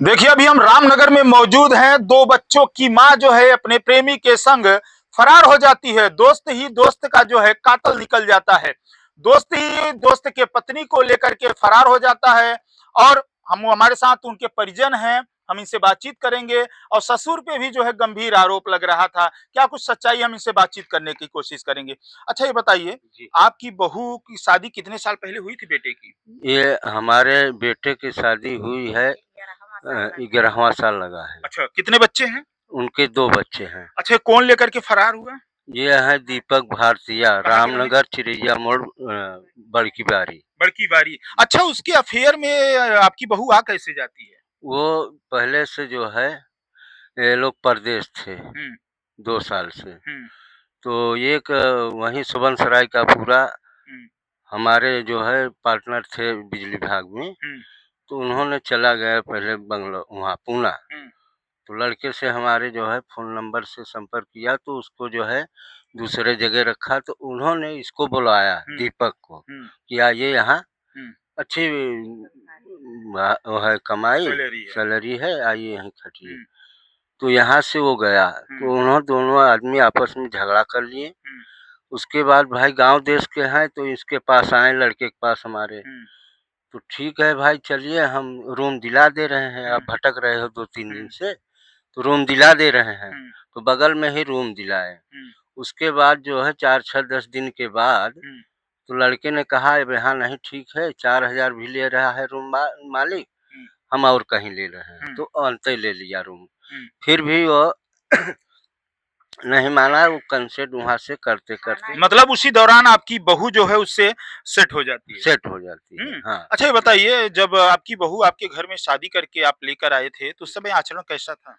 देखिए अभी हम रामनगर में मौजूद हैं। दो बच्चों की मां जो है अपने प्रेमी के संग फरार हो जाती है। दोस्त ही दोस्त का जो है कातल निकल जाता है। दोस्त ही दोस्त के पत्नी को लेकर के फरार हो जाता है। और हम हमारे साथ उनके परिजन हैं, हम इनसे बातचीत करेंगे। और ससुर पे भी जो है गंभीर आरोप लग रहा था। क्या कुछ सच्चाई, हम इनसे बातचीत करने की कोशिश करेंगे। अच्छा ये बताइए, जी। आपकी बहू की शादी कितने साल पहले हुई थी बेटे की? ये हमारे बेटे की शादी हुई है 11वां साल लगा है। अच्छा, कितने बच्चे हैं? उनके 2 बच्चे हैं। अच्छा, कौन लेकर के फरार हुआ? ये है दीपक भारतीया, कहाँ के रहने? रामनगर चिरैया मोड़ बड़की बारी। बड़की बारी। अच्छा, उसके अफेयर में आपकी बहू आ कैसे जाती है? वो पहले से जो है ये लोग परदेश थे हुँ, 2 साल से। हुँ, तो एक वहीं सुबनसराय का पूरा हुँ, हमारे जो है पार्टनर थे बिजली विभाग में, हुँ, तो उन्होंने चला गया पहले बंगलो वहाँ पूना। हुँ, तो लड़के से हमारे जो है फ़ोन नंबर से संपर्क किया तो उसको जो है दूसरे जगह रखा तो उन्होंने इसको बुलाया हुँ, दीपक को हुँ, कि आइए यहाँ हुँ। अच्छी वो है कमाई सैलरी है। सैलरी है आइए यहीं खटिए। हुँ, तो यहाँ से वो गया हुँ, तो उन्होंने दोनों आदमी आपस में झगड़ा कर लिए। हुँ, उसके बाद भाई गाँव देश के हैं तो इसके पास आए लड़के के पास हमारे। हुँ, तो ठीक है भाई चलिए हम रूम दिला दे रहे हैं, हुँ, आप भटक रहे हो 2-3 दिन हुँ, से। तो रूम दिला दे रहे हैं, हुँ, तो बगल में ही रूम दिलाए। हुँ, उसके बाद जो है 4, 6, 10 दिन के बाद हुँ, तो लड़के ने कहा अब यहाँ नहीं ठीक है, 4000 भी ले रहा है रूम मालिक, हुँ, हम और कहीं ले रहे हैं, हुँ, तो अंते ले लिया रूम। हुँ। फिर भी वो नहीं माना, वो कंसेंट वहाँ से करते-करते मतलब उसी दौरान आपकी बहू जो है उससे सेट हो जाती है। सेट हो जाती है। हुँ। हाँ, अच्छा ये बताइए, जब आपकी बहू आपके घर में शादी करके आप लेकर आए थे, तो उस समय आचरण कैसा था?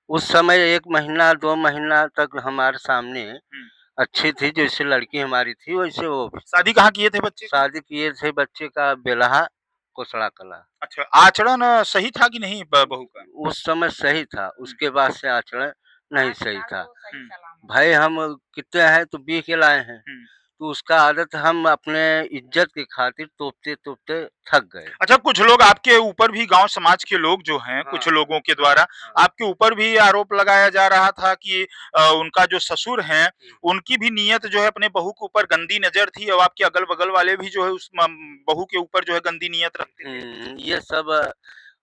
उस समय 1 महीना, 2 महीना तक हमारे सामने हुँ। अच्छी थी, जैसे लड़की हमारी थी वैसे वो भी। शादी कहाँ किए थे बच्चे की? शादी किए थे बच्चे का बेलहा, कोसड़ा कला। अच्छा, आचरण सही था कि नहीं ब बहू का? उस समय सही था, हुँ, उसके बाद से आचरण नहीं सही था। हुँ, भाई हम कितने हैं तो 20 के लाए हैं, हुँ। तो उसका आदत हम अपने इज़्ज़त की खातिर तोपते-तोपते थक गए। अच्छा, कुछ लोग आपके ऊपर भी, गाँव समाज के लोग जो हैं, हाँ, कुछ हाँ, लोगों के हाँ, द्वारा हाँ। आपके ऊपर भी आरोप लगाया जा रहा था कि उनका जो ससुर हैं, हुँ, उनकी भी नीयत जो है अपने बहू के ऊपर गंदी नज़र थी, और आपके अगल-बगल वाले भी जो है उस बहू के ऊपर जो है गंदी नीयत रखते थे। ये सब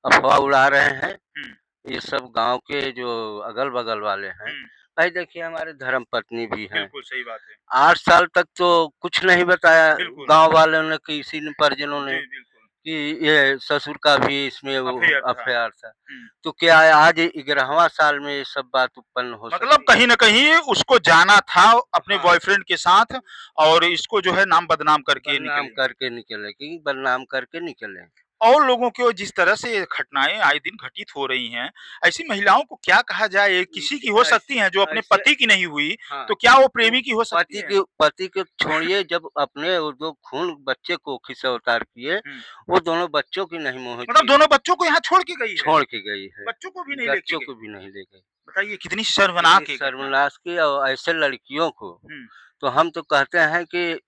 अफ़वाह उड़ा रहे हैं। हुँ, ये सब गाँव के जो अगल-बगल वाले हैं। हुँ, भाई देखिए हमारे धर्मपत्नी भी हैं। बिल्कुल सही बात है। 8 साल तक तो कुछ नहीं बताया बिल्कुल, गाँव वालों ने, किसी ने परिजनों ने जी, बिल्कुल। कि ये ससुर का भी इसमें वो अफ़ेयर था। अफ़ेयर था। हुँ, तो क्या है आज 11वां साल में ये सब बात उत्पन्न हो मतलब सकती है? कहीं न कहीं उसको जाना था अपने हाँ, बॉयफ्रेंड के साथ, और इसको जो है नाम बदनाम करके बदनाम निकले। करके निकले कि बदनाम करके निकले। और लोगों को जिस तरह से घटनाएँ आए दिन घटित हो रही हैं, ऐसी महिलाओं को क्या कहा जाए? किसी की इसे हो सकती ऐसे हैं जो अपने ऐसे पति की नहीं हुई, हाँ, तो क्या वो वो प्रेमी की हो सकती है? पति के छोड़िए जब अपने वो जो खून बच्चे को खिंचवतार किए, हुँ, वो दोनों बच्चों की नहीं मोहित मतलब की, दोनों बच्चों को यहाँ छोड़ के गई है, छोड़ के गई है। बच्चों को भी नहीं लेके बच्चों गई। को भी नहीं ले गई। बताइए कितनी कितनी शर्मनाक ये घटना है। सर्वनाश की और ऐसे लड़कियों को, हुँ, तो हम तो कहते हैं कि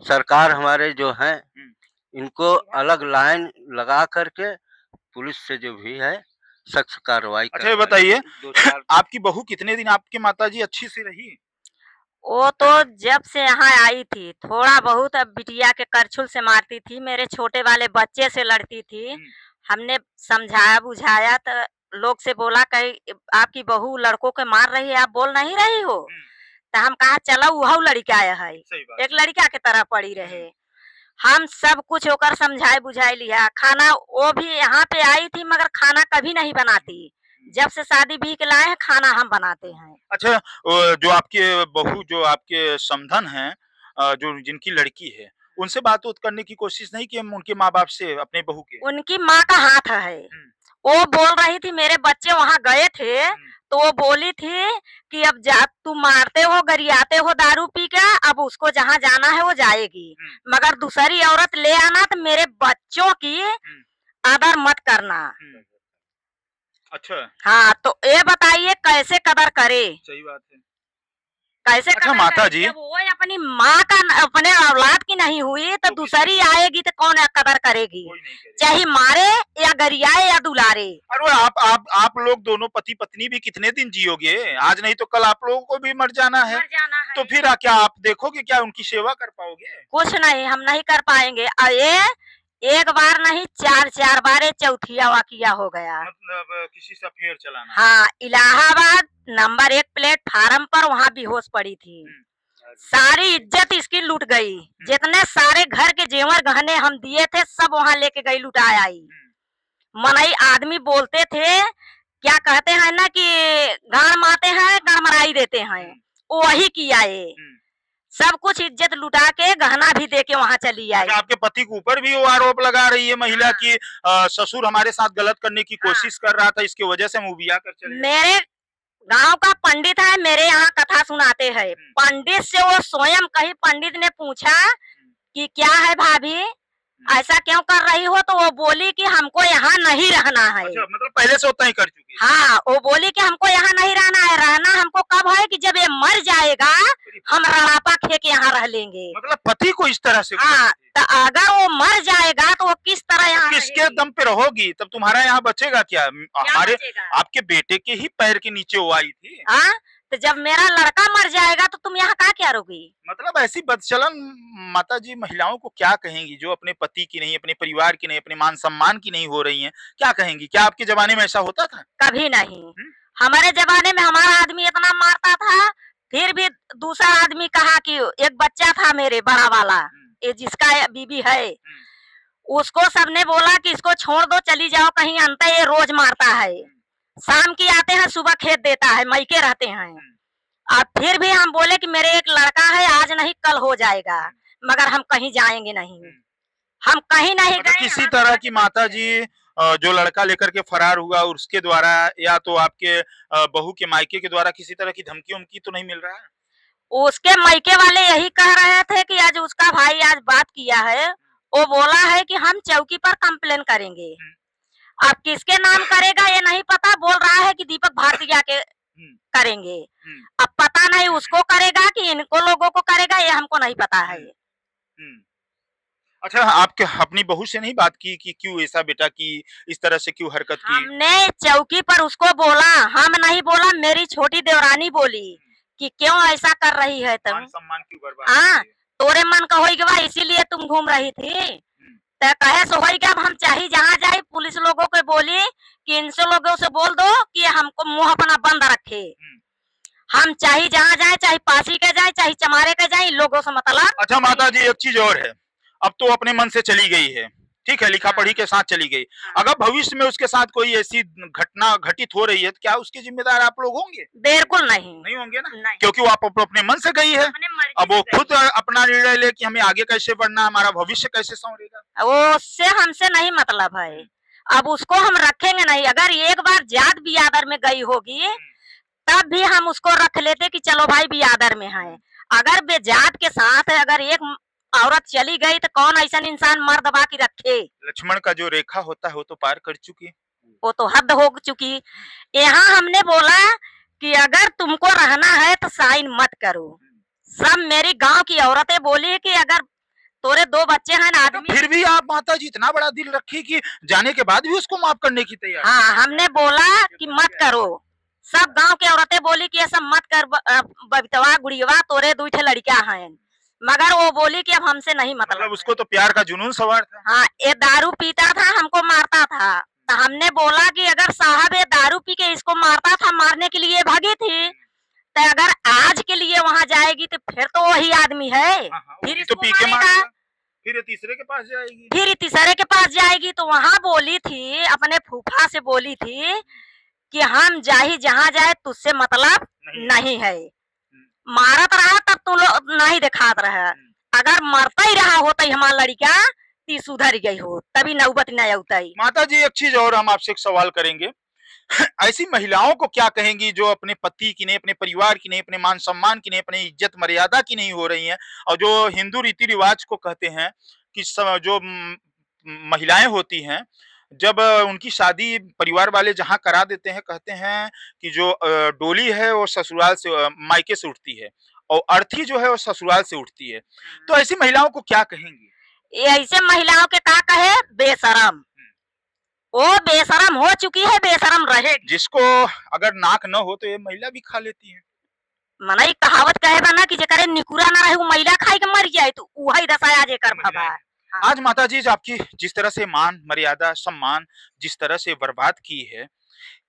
सरकार हमारे जो हैं, हुँ। इनको अलग लाइन लगा कर के पुलिस से जो भी है, सख्त कार्रवाई अच्छा ये करवाए। बताइए, 2-4 आपकी बहू कितने दिन आपकी माताजी अच्छी से रही? वो तो जब से यहाँ आई थी, थोड़ा बहुत अब बिटिया के करछुल से मारती थी, मेरे छोटे वाले बच्चे से लड़ती थी। हुँ, हमने समझाया-बुझाया तो लोग से बोला कहीं आपकी बहू लड़कों के मार रही है, आप बोल नहीं रही हो? हुँ, तो हम कहा चलो उहऊ लड़का है, सही बात एक है। लड़का के तरह पड़ी हुँ, रहे। हम सब कुछ ओकर समझाए-बुझाए लिया, खाना वो भी यहाँ पे आई थी मगर खाना कभी नहीं बनाती। हुँ। जब से शादी भी के लाए हैं, खाना हम बनाते हैं। अच्छा, जो आपके बहू, जो आपके समधन हैं, जो जिनकी लड़की है, उनसे बात-वूत करने की कोशिश नहीं की हम उनके माँ-बाप से, अपने बहू के? उनकी माँ का हाथ है। हुँ, वो बोल रही थी मेरे बच्चे वहाँ गए थे, हुँ, तो वो बोली थी कि अब जा तुम मारते हो, गरियाते हो दारू पी के, अब उसको जहाँ जाना है वो जाएगी। हुँ, मगर दूसरी औरत ले आना तो मेरे बच्चों की हुँ, कदर मत करना। हुँ। अच्छा, हाँ, तो ये बताइए कैसे कदर करे? सही बात है। कैसे अच्छा कदर माता करेगी? जी, जब वो अपनी माँ का अपने औलाद की नहीं हुई तो तो दूसरी आएगी तो कौन कदर करेगी? कोई नहीं करेगा। चाहे मारे या गरियाए या दुलारे। अरे आप लोग दोनों पति पत्नी भी कितने दिन जियोगे? आज नहीं तो कल आप लोगों को भी मर जाना है। मर जाना तो है। फिर क्या आप देखोगे, क्या उनकी सेवा कर पाओगे? कुछ नहीं, हम नहीं कर पाएंगे। ये एक बार नहीं, चार चार बार, ये चौथिया वाकिया हो गया। मतलब किसी से अफेयर चलाना। हाँ, इलाहाबाद नंबर 1 प्लेटफार्म पर वहाँ बेहोश पड़ी थी। सारी इज्जत इसकी लूट गई। जितने सारे घर के जेवर गहने हम दिए थे सब वहाँ लेके गई, लुटाए आई। मनई आदमी बोलते थे, क्या कहते हैं ना कि गाड़ मारते हैं गड़मराई देते हैं, वही किया ये। सब कुछ इज्जत लुटा के गहना भी दे के वहाँ चली आई। अच्छा, आपके पति के ऊपर भी वो आरोप लगा रही है महिला हाँ। की ससुर हमारे साथ गलत करने की हाँ। कोशिश कर रहा था, इसकी वजह से हम उबिया कर चले गए। मेरे गांव का पंडित है, मेरे यहाँ कथा सुनाते हैं। पंडित से वो स्वयं कहीं पंडित ने पूछा कि क्या है भाभी, ऐसा क्यों कर रही हो? तो वो बोली कि हमको यहाँ नहीं रहना है। अच्छा, मतलब पहले से उतना ही कर चुकी है। हाँ, वो बोली कि हमको यहाँ नहीं रहना है। रहना हमको कब है कि जब ये मर जाएगा हम रड़ापा खे के यहाँ रह लेंगे। मतलब पति को इस तरह से हाँ, तो अगर वो मर जाएगा तो वो किस तरह यहाँ किसके रहेगी? दम पे रहोगी? तब तुम्हारा यहाँ बचेगा क्या? क्या हमारे बचेगा? आपके बेटे के ही पैर के नीचे वो आई थी। हाँ, तो जब मेरा लड़का मर जाएगा तो तुम यहाँ क्या रोगी? मतलब ऐसी बदचलन माता जी महिलाओं को क्या कहेंगी जो अपने पति की नहीं, अपने परिवार की नहीं, अपने मान सम्मान की नहीं हो रही हैं? क्या कहेंगी? क्या आपके जमाने में ऐसा होता था? कभी नहीं। हमारे जमाने में हमारा आदमी इतना मारता था, फिर भी दूसरा आदमी कहा कि एक बच्चा था मेरे बड़ा वाला, ये जिसका बीबी है, उसको सबने बोला कि इसको छोड़ दो, चली जाओ कहीं, अंत ये रोज मारता है। शाम की आते हैं, सुबह खेत देता है, मैके रहते हैं। अब फिर भी हम बोले कि मेरे एक लड़का है, आज नहीं कल हो जाएगा, मगर हम कहीं जाएंगे नहीं, हम कहीं नहीं मतलब गए। किसी हम तरह बच की बच माता गए। जी जो लड़का लेकर के फरार हुआ उसके द्वारा या तो आपके बहू के मायके के द्वारा किसी तरह की धमकी उमकी तो नहीं मिल रहा है? उसके मायके वाले यही कह रहे थे कि आज उसका भाई आज बात किया है, वो बोला है कि हम चौकी पर कंप्लेन करेंगे। अब किसके नाम करेगा ये नहीं पता, बोल रहा है कि दीपक भारतीय के करेंगे। अब पता नहीं उसको करेगा कि इनको लोगों को करेगा, ये हमको नहीं पता है। अच्छा, आपके अपनी बहू से नहीं बात की कि क्यों ऐसा बेटा की इस तरह से क्यों हरकत की? हमने चौकी पर उसको बोला, हम नहीं बोला, मेरी छोटी देवरानी बोली कि क्यों ऐसा कर रही है तुम, मान सम्मान क्यों बर्बाद हाँ, कर रही है? तोरे मन का होई गवा इसीलिए तुम घूम रही थी। तो कहे सो होई गया, हम चाहे जहाँ जाए पुलिस लोगों को बोली कि इनसे लोगों से बोल दो कि हमको मुंह अपना बंद रखे। हम चाहे जहाँ जाए, चाहे पासी के जाए, चाहे चमारे के जाए, इन लोगों से मतलब। अच्छा माता जी, एक चीज और है, अब तो अपने मन से चली गई है, ठीक है, लिखा पढ़ी के साथ चली गई। अगर भविष्य में उसके साथ कोई ऐसी घटना घटित हो रही है तो क्या उसके जिम्मेदार आप लोग होंगे? बिल्कुल नहीं। नहीं होंगे ना, नहीं। क्योंकि वो आप अपने मन से गई है। अपने मर्जी अब वो से खुद अपना निर्णय ले कि हमें आगे कैसे बढ़ना, हमारा भविष्य कैसे संवरेगा। वो उससे हमसे नहीं मतलब है। अब उसको हम रखेंगे नहीं। अगर एक बार जात बियादर में गई होगी तब भी हम उसको रख लेते कि चलो भाई बियादर में है। अगर बेजात के साथ अगर एक औरत चली गई तो कौन ऐसा इंसान मर्द दबा के रखे? लक्ष्मण का जो रेखा होता है वो तो पार कर चुकी है। वो तो हद हो चुकी। यहाँ हमने बोला कि अगर तुमको रहना है तो साइन मत करो। सब मेरी गांव की औरतें बोली कि अगर तोरे 2 बच्चे हैं ना तो आदमी। फिर भी आप माता जी इतना बड़ा दिल रखी कि जाने के बाद भी उसको माफ करने की तैयार। हाँ, हमने बोला कि मत करो। सब गांव की औरतें बोली कि ऐसा मत कर बबीतवा गुड़ियवा, तोरे 2 लड़कियां हैं, मगर वो बोली कि अब हमसे नहीं मतलब उसको तो प्यार का जुनून सवार था। हाँ, ये दारू पीता था, हमको मारता था। तो हमने बोला कि अगर साहब ये दारू पी के इसको मारता था, मारने के लिए भागी थी, तो अगर आज के लिए वहाँ जाएगी तो फिर तो वही आदमी है। फिर तो इसको पी के मारेगा, फिर तीसरे के पास जाएगी, फिर तीसरे के पास जाएगी। तो वहाँ बोली थी, अपने फूफा से बोली थी कि हम जाही जहाँ जाए तुझसे मतलब नहीं है। मारत रहा तब तू लोग नहीं दिखात रहा। अगर मरता ही रहा होता हमारा लड़का ती सुधर गई हो, तभी नौबत न आउता। माता जी एक चीज और हम आपसे एक सवाल करेंगे ऐसी महिलाओं को क्या कहेंगी जो अपने पति की नहीं, अपने परिवार की नहीं, अपने मान सम्मान की नहीं, अपने इज्जत मर्यादा की नहीं हो रही हैं, और जो हिंदू रीति रिवाज को कहते हैं कि जो महिलाएं होती हैं जब उनकी शादी परिवार वाले जहाँ करा देते हैं, कहते हैं कि जो डोली है वो ससुराल से मायके से उठती है और अर्थी जो है वो ससुराल से उठती है। तो ऐसी महिलाओं को क्या कहेंगी? ये ऐसे महिलाओं के का कहे, बेशरम। वो बेशरम हो चुकी है, बेशरम रहेगी। जिसको अगर नाक न हो तो ये महिला भी खा लेती है। मनई कहावत कहे बा ना कि जेकरे निकुरा ना रहे वो महिला खाई के मर जाए, तो वही दशा आज एकर भबा। आज माताजी आपकी जिस तरह से मान मर्यादा सम्मान जिस तरह से बर्बाद की है,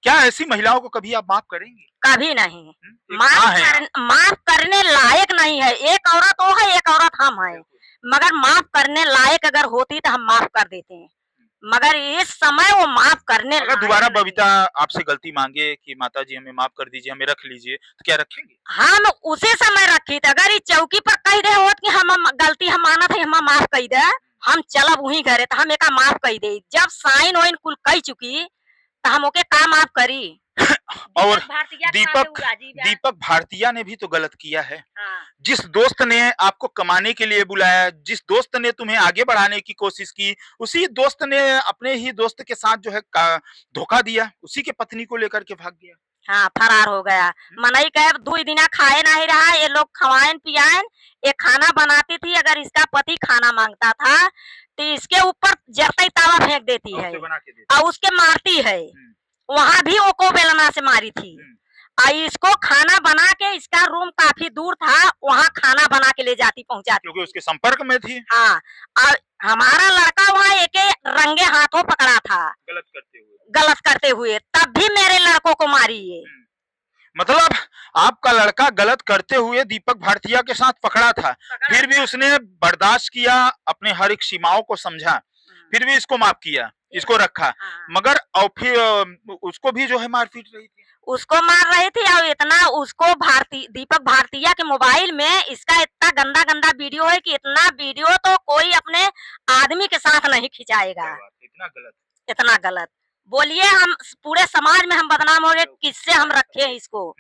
क्या ऐसी महिलाओं को कभी आप माफ करेंगी? कभी नहीं। एक माँ है। माफ करने लायक नहीं है। एक औरत वो है, एक औरत हम हैं। मगर माफ करने लायक अगर होती तो हम माफ कर देते हैं, मगर इस समय वो माफ करने अगर लायक दोबारा नहीं। बबीता आपसे गलती मांगे कि माताजी हमें माफ कर दीजिए, हमें रख लीजिए, तो क्या रखेंगे? हम उसी समय रखी थी। अगर ये चौकी पर कह दे होत कि हम गलती हम मानत है, हम माफ कही दे, हम चलब वहीं घरे, तो हम एका माफ कही दे। जब साइन वाइन कुल कही चुकी तो हम ओके का माफ करी। और भारतीय दीपक भारतीय ने भी तो गलत किया है। हाँ। जिस दोस्त ने आपको कमाने के लिए बुलाया, जिस दोस्त ने तुम्हें आगे बढ़ाने की कोशिश की, उसी दोस्त ने अपने ही दोस्त के साथ जो है धोखा दिया, उसी के पत्नी को लेकर के भाग गया। हाँ, फरार हो गया। मनई कहे 2 दिना खाए नहीं रहा, ये लोग खवाएन पियाएन, ये खाना बनाती थी। अगर इसका पति खाना मांगता था तो इसके ऊपर जरते तावा फेंक देती है बना के देती। और उसके मारती है। वहां भी वो को बेलना से मारी थी। और इसको खाना बना के, इसका रूम काफी दूर था, वहाँ खाना बना के ले जाती पहुंचाती, क्योंकि उसके संपर्क में थी। हाँ। और हमारा लड़का वहाँ एके रंगे हाथों पकड़ा था गलत करते हुए, तब भी मेरे लड़कों को मारी है। मतलब आपका लड़का गलत करते हुए दीपक भारतीय के साथ पकड़ा था, फिर भी उसने बर्दाश्त किया, अपने हर एक सीमाओं को समझा, फिर भी इसको माफ किया, इसको रखा। हाँ। मगर और फिर उसको भी जो है मार पीट रही थी। उसको मार रही थी। और इतना उसको दीपक भारतीय के मोबाइल में इसका इतना गंदा गंदा वीडियो है कि इतना वीडियो तो कोई अपने आदमी के साथ नहीं खिंचाएगा। इतना गलत बोलिए, हम पूरे समाज में हम बदनाम हो गए, किससे हम रखे हैं इसको।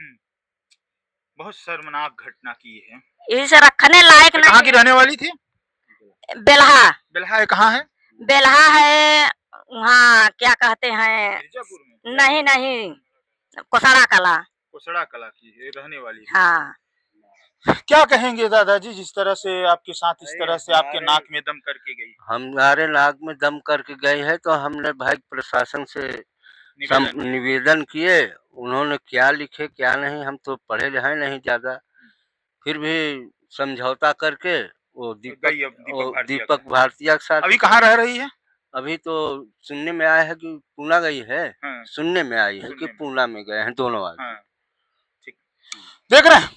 बहुत शर्मनाक घटना की है। इसे रखने लायक नहीं। कहाँ की रहने वाली थी? बेल्हा। बेल्हा है, कहाँ है? बेल्हा है वहाँ, क्या कहते हैं, मिर्जापुर में? नहीं नहीं, कोसड़ा कला। कोसड़ा कला की रहने वाली। हाँ। क्या कहेंगे दादाजी, जिस तरह से आपके साथ इस तरह से आपके नाक में दम करके गई? हमारे नाक में दम करके गई है, तो हमने भाई प्रशासन से निवेदन किए। उन्होंने क्या लिखे क्या नहीं, हम तो पढ़े लिखे नहीं ज्यादा, फिर भी समझौता करके वो दीपक भारतीय के साथ। अभी कहाँ रह रही है? अभी तो सुनने में आया है कि पूना गई है। सुनने में आई है कि पूना में गए हैं दोनों आदमी। ठीक। देख रहे हैं,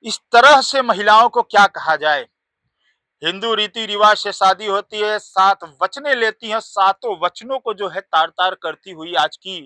इस तरह से महिलाओं को क्या कहा जाए। हिंदू रीति रिवाज से शादी होती है, 7 वचने लेती हैं, 7 वचनों को जो है तार तार करती हुई आज की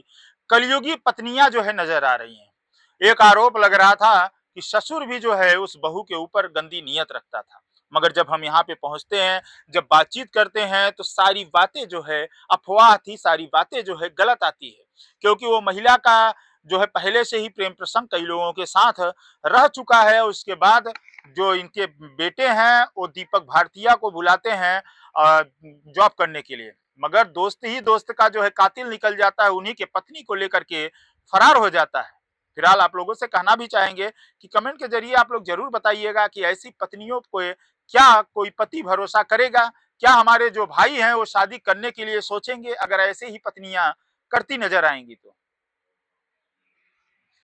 कलयुगी पत्नियां जो है नजर आ रही हैं। एक आरोप लग रहा था कि ससुर भी जो है उस बहू के ऊपर गंदी नीयत रखता था, मगर जब हम यहाँ पे पहुंचते हैं, जब बातचीत करते हैं, तो सारी बातें जो है अफवाह थी, सारी बातें जो है गलत आती है। क्योंकि वो महिला का जो है पहले से ही प्रेम प्रसंग कई लोगों के साथ रह चुका है। उसके बाद जो इनके बेटे हैं वो दीपक भारतीय को बुलाते हैं जॉब करने के लिए, मगर दोस्त ही दोस्त का जो है कातिल निकल जाता है, उन्हीं के पत्नी को लेकर के फरार हो जाता है। फिलहाल आप लोगों से कहना भी चाहेंगे कि कमेंट के जरिए आप लोग जरूर बताइएगा कि ऐसी पत्नियों को क्या कोई पति भरोसा करेगा? क्या हमारे जो भाई हैं वो शादी करने के लिए सोचेंगे अगर ऐसे ही पत्नियां करती नजर आएंगी तो?